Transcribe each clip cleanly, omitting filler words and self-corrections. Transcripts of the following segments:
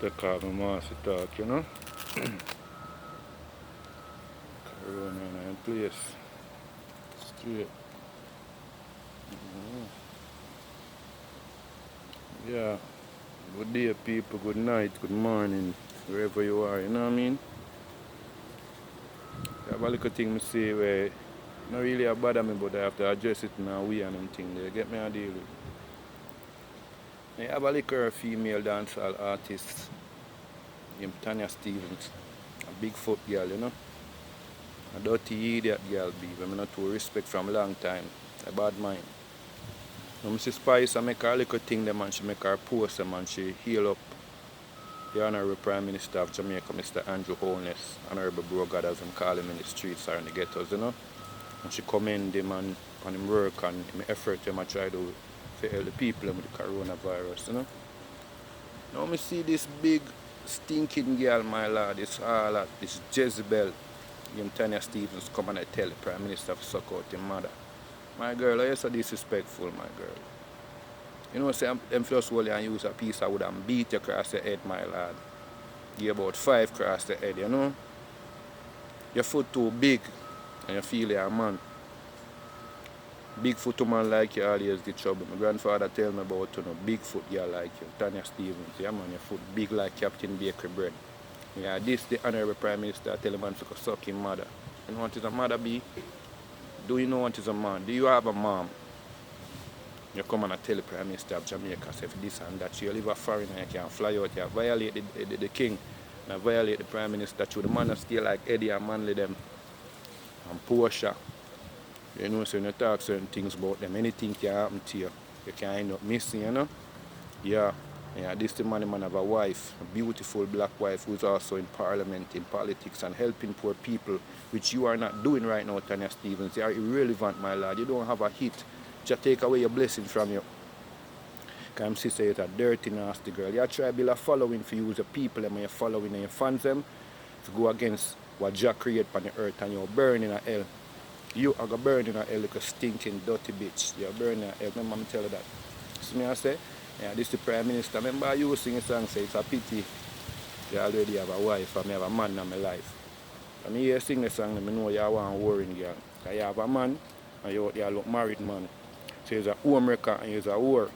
Take off my mask to talk, you know. Corona in place. Straight. Yeah. Good day, people. Good night. Good morning. Wherever you are, you know what I mean? I have a little thing to say where not really a bother me, but I have to address it in a way and them thing. They get me a deal with. I have a little female dancehall artist named Tanya Stevens. A big foot girl, you know. A dirty idiot girl be, but I not too respect from a long time. A bad mind. Now, Mrs. Spice, I make her a little thing them and she make her post them and she heal up the Honorable Prime Minister of Jamaica, Mr. Andrew Holness, Honorable Bro God as him call him in the streets or in the ghettos, you know. And she commend him on him work and him effort him I try to help the people with the coronavirus, you know. Now me see this big stinking girl, my lord, this harlot, this Jezebel, Tanya Stevens come and I tell the Prime Minister to suck out his mother. My girl, you're so disrespectful, my girl. You know, say them first hold you and use a piece of wood and beat you across the head, my lad. Give about 5 across the head, you know. Your foot too big and you feel you're a man. Big foot man like you always get trouble. My grandfather tell me about big foot girl like you, Tanya Stevens. Yeah man, your foot big like Captain Bakery bread. Yeah, this the Honorable Prime Minister tell a man to suck his mother. You know what is a mother be? Do you know what is a man? Do you have a mom? You come and tell the Prime Minister of Jamaica, say this and that. You live a foreigner, you can't fly out, you violate the king, and violate the Prime Minister. The man stay like Eddie and Manley them and Portia. You know, so when you talk certain things about them, anything can happen to you. You can end up missing, you know? Yeah. Yeah, this the man have a wife, a beautiful black wife who's also in parliament, in politics, and helping poor people, which you are not doing right now, Tanya Stevens. You are irrelevant, my lad. You don't have a hit. Just take away your blessing from you. Because I'm sister, you're a dirty, nasty girl. You try to build a following for you, the people and you're following and your fans them, to go against what Jah created on the earth and you're burning in hell. You are going to burn in hell like a stinking, dirty bitch. You're burning in hell. Remember me tell you that. See me I say? Yeah, this is the Prime Minister. Remember you sing a song say it's a pity you already have a wife and I have a man in my life. And me hear sing the song and I know you want a warring girl. Because you have a man and you look married man. So you're a homemaker and you're a whore.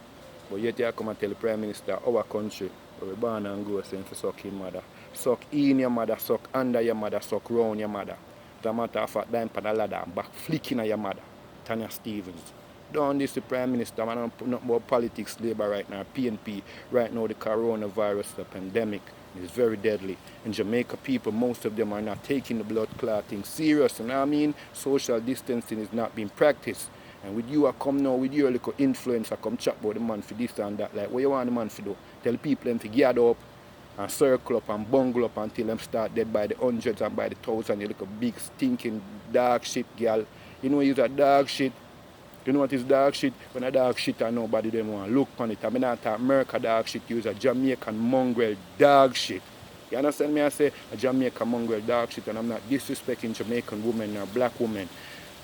But yet you come and tell the Prime Minister our country where we born and grow saying for suck your mother. Suck in your mother, suck under your mother, suck round your mother. As a matter of fact, down on the ladder and back flicking at your mother. Tanya Stevens. Don't this the Prime Minister, man, don't put nothing about politics, labor right now, PNP. Right now the coronavirus, the pandemic is very deadly. In Jamaica people, most of them are not taking the blood clotting serious. You know what I mean? Social distancing is not being practiced. And with you I come now with your little influence, I come chat about the man for this and that. Like what you want the man to do? Tell people them to gather up and circle up and bungle up until them start dead by the hundreds and by the thousands. You look a big stinking dog shit girl. You know you're a dog shit. You know what is dog shit? When a dog shit and nobody them want to look on it. I mean not talk America dog shit, use a Jamaican mongrel dog shit. You understand me? I say a Jamaican mongrel dog shit and I'm not disrespecting Jamaican women or black women.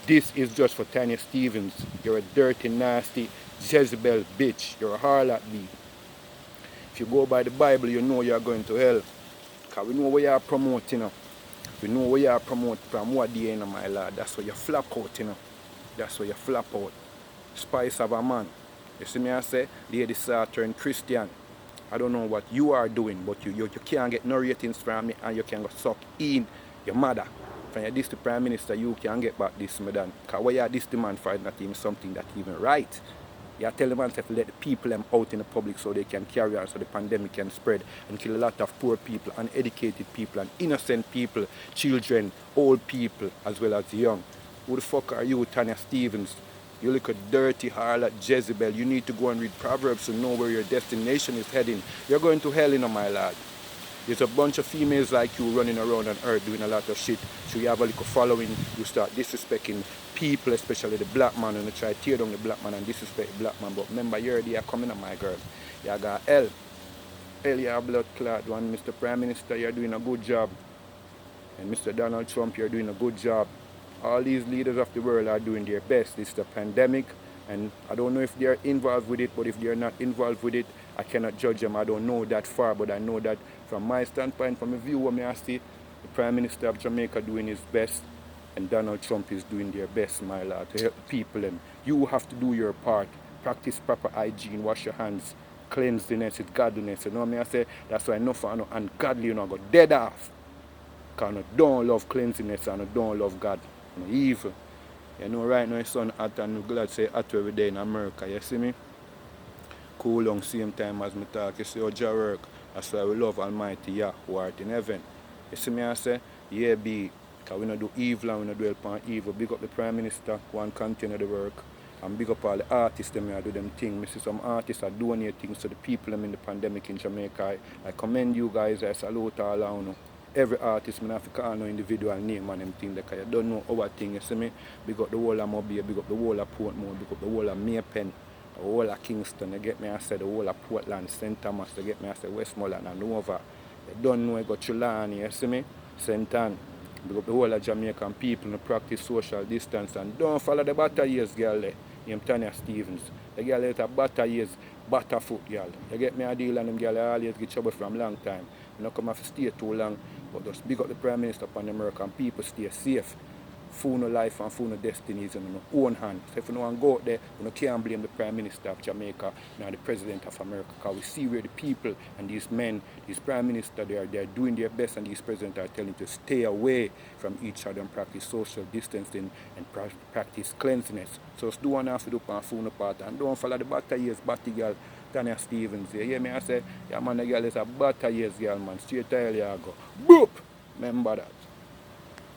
This is just for Tanya Stevens. You're a dirty, nasty Jezebel bitch. You're a harlot bee. If you go by the Bible, you know you're going to hell. Because we know what you are promoting. We know what you are promoting from what day, my lord. That's where you flap out, That's where you flap out. Spice of a man. You see me I say? Lady start turn Christian. I don't know what you are doing, but you can't get no ratings from me and you can go suck in your mother. From your this the Prime Minister, you can get back this, madam. Because why you this demand for not even something that even right. You tell the man to let the people them out in the public so they can carry on, so the pandemic can spread and kill a lot of poor people, uneducated people, and innocent people, children, old people, as well as the young. Who the fuck are you, Tanya Stevens? You look a dirty harlot Jezebel. You need to go and read Proverbs to know where your destination is heading. You're going to hell, my lad. There's a bunch of females like you running around on earth doing a lot of shit. So you have a little following, you start disrespecting people, especially the black man, and you try to tear down the black man and disrespect the black man. But remember, you're there coming on, my girl. You got hell. Hell, you're a blood clot one. Mr. Prime Minister, you're doing a good job. And Mr. Donald Trump, you're doing a good job. All these leaders of the world are doing their best. It's the pandemic, and I don't know if they're involved with it, but if they're not involved with it, I cannot judge them. I don't know that far, but I know that from my standpoint, from a view where I see the Prime Minister of Jamaica doing his best and Donald Trump is doing their best, my lord, to help the people. And you have to do your part. Practice proper hygiene, wash your hands, cleanliness is godliness. You know what I say? That's why enough of ungodly, go dead off. Because I don't love cleanliness and I don't love God. I'm evil. You know, right now it's sun hot and I'm glad to say hot every day in America. You see me? Cool long same time as me talk. You see how Jah work. That's why we love Almighty Yah who art in heaven. You see me I say? Yeah, be. Because we don't do evil and we don't dwell upon evil. Big up the Prime Minister who want continue the work. And big up all the artists them who do them things. I see some artists are doing things to the people them in the pandemic in Jamaica. I commend you guys. I salute all of you. Every artist, I have to call no individual name and them thing because you don't know our thing, you see me? Big up the whole of Mobile, big up the whole of Portmore, big up the whole of Maypen, the whole of Kingston, you get me, I said the whole of Portland, St. Thomas, you get me, I said Westmoreland and Nova. You don't know you got Trelawney, you see me? St. Ann. Big up the whole of Jamaican people who practice social distance and don't follow the butter years girl there. Named Tanya Stevens. The girl that have butter years, butterfoot girl. You get me a deal and them girl always get trouble from long time. You don't come have to stay too long. But just big up the Prime Minister upon the American people stay safe. Fool no life and fool no destinies in your own hand. So if you don't want to go out there, you can't blame the Prime Minister of Jamaica nor the President of America. Because we see where the people and these men, these Prime Minister, they are doing their best and these Presidents are telling to stay away from each other and practice social distancing and practice cleanliness. So just do one have to do on fool no part and don't follow the butter years, batty girl, Tanya Stevens. You hear me? I say, yeah man, the girl is a butter years girl man. Straight to hell you go. Boop! Remember that.